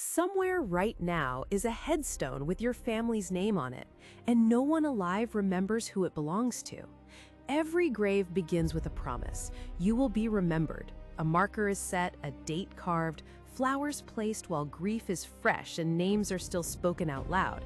Somewhere right now is a headstone with your family's name on it, and no one alive remembers who it belongs to. Every grave begins with a promise. You will be remembered. A marker is set, a date carved, flowers placed while grief is fresh and names are still spoken out loud.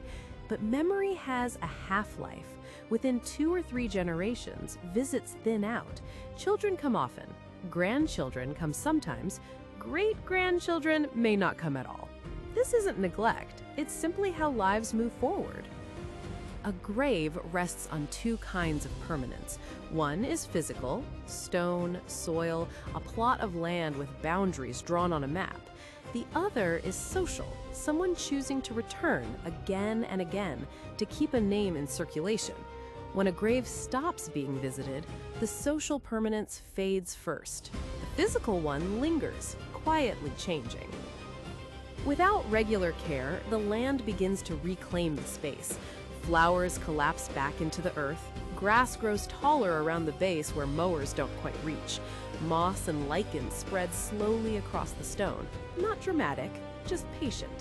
But memory has a half-life. Within 2 or 3 generations, visits thin out. Children come often. Grandchildren come sometimes. Great-grandchildren may not come at all. This isn't neglect, it's simply how lives move forward. A grave rests on 2 kinds of permanence. One is physical, stone, soil, a plot of land with boundaries drawn on a map. The other is social, someone choosing to return again and again to keep a name in circulation. When a grave stops being visited, the social permanence fades first. The physical one lingers, quietly changing. Without regular care, the land begins to reclaim the space. Flowers collapse back into the earth, grass grows taller around the base where mowers don't quite reach. Moss and lichen spread slowly across the stone. Not dramatic, just patient.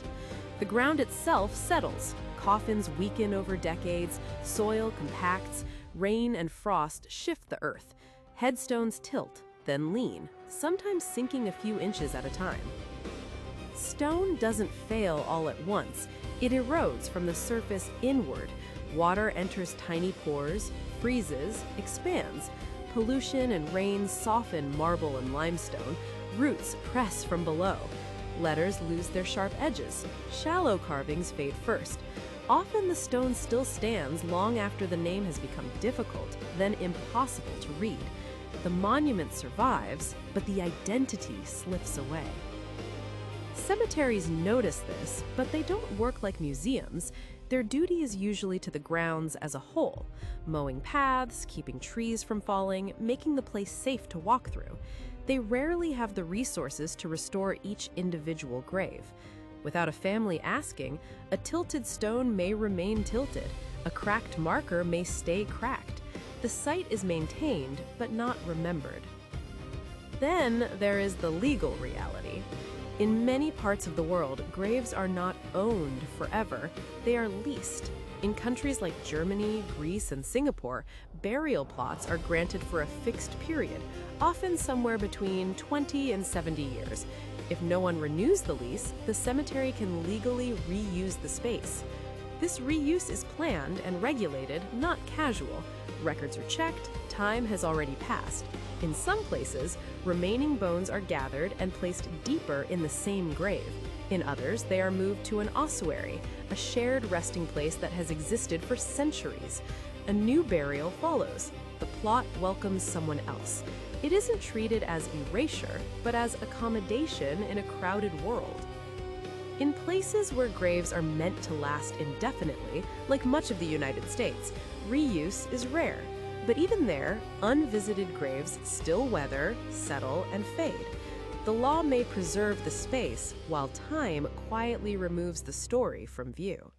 The ground itself settles. Coffins weaken over decades, soil compacts, rain and frost shift the earth. Headstones tilt, then lean, sometimes sinking a few inches at a time. Stone doesn't fail all at once. It erodes from the surface inward. Water enters tiny pores, freezes, expands. Pollution and rain soften marble and limestone. Roots press from below. Letters lose their sharp edges. Shallow carvings fade first. Often the stone still stands long after the name has become difficult, then impossible to read. The monument survives, but the identity slips away. Cemeteries notice this, but they don't work like museums. Their duty is usually to the grounds as a whole, mowing paths, keeping trees from falling, making the place safe to walk through. They rarely have the resources to restore each individual grave. Without a family asking, a tilted stone may remain tilted. A cracked marker may stay cracked. The site is maintained, but not remembered. Then there is the legal reality. In many parts of the world, graves are not owned forever, they are leased. In countries like Germany, Greece, and Singapore, burial plots are granted for a fixed period, often somewhere between 20 and 70 years. If no one renews the lease, the cemetery can legally reuse the space. This reuse is planned and regulated, not casual. Records are checked, time has already passed. In some places, remaining bones are gathered and placed deeper in the same grave. In others, they are moved to an ossuary, a shared resting place that has existed for centuries. A new burial follows. The plot welcomes someone else. It isn't treated as erasure, but as accommodation in a crowded world. In places where graves are meant to last indefinitely, like much of the United States, reuse is rare. But even there, unvisited graves still weather, settle, and fade. The law may preserve the space, while time quietly removes the story from view.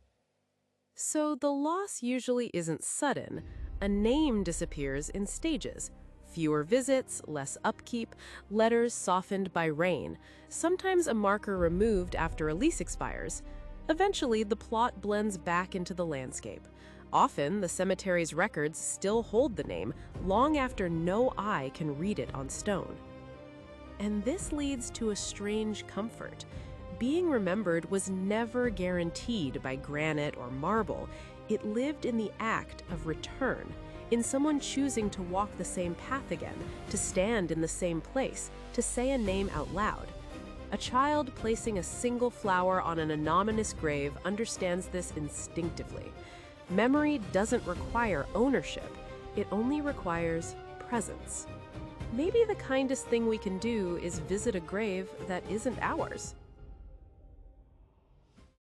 So the loss usually isn't sudden. A name disappears in stages. Fewer visits, less upkeep, letters softened by rain, sometimes a marker removed after a lease expires. Eventually, the plot blends back into the landscape. Often, the cemetery's records still hold the name, long after no eye can read it on stone. And this leads to a strange comfort. Being remembered was never guaranteed by granite or marble. It lived in the act of return, in someone choosing to walk the same path again, to stand in the same place, to say a name out loud. A child placing a single flower on an anonymous grave understands this instinctively. Memory doesn't require ownership, it only requires presence. Maybe the kindest thing we can do is visit a grave that isn't ours.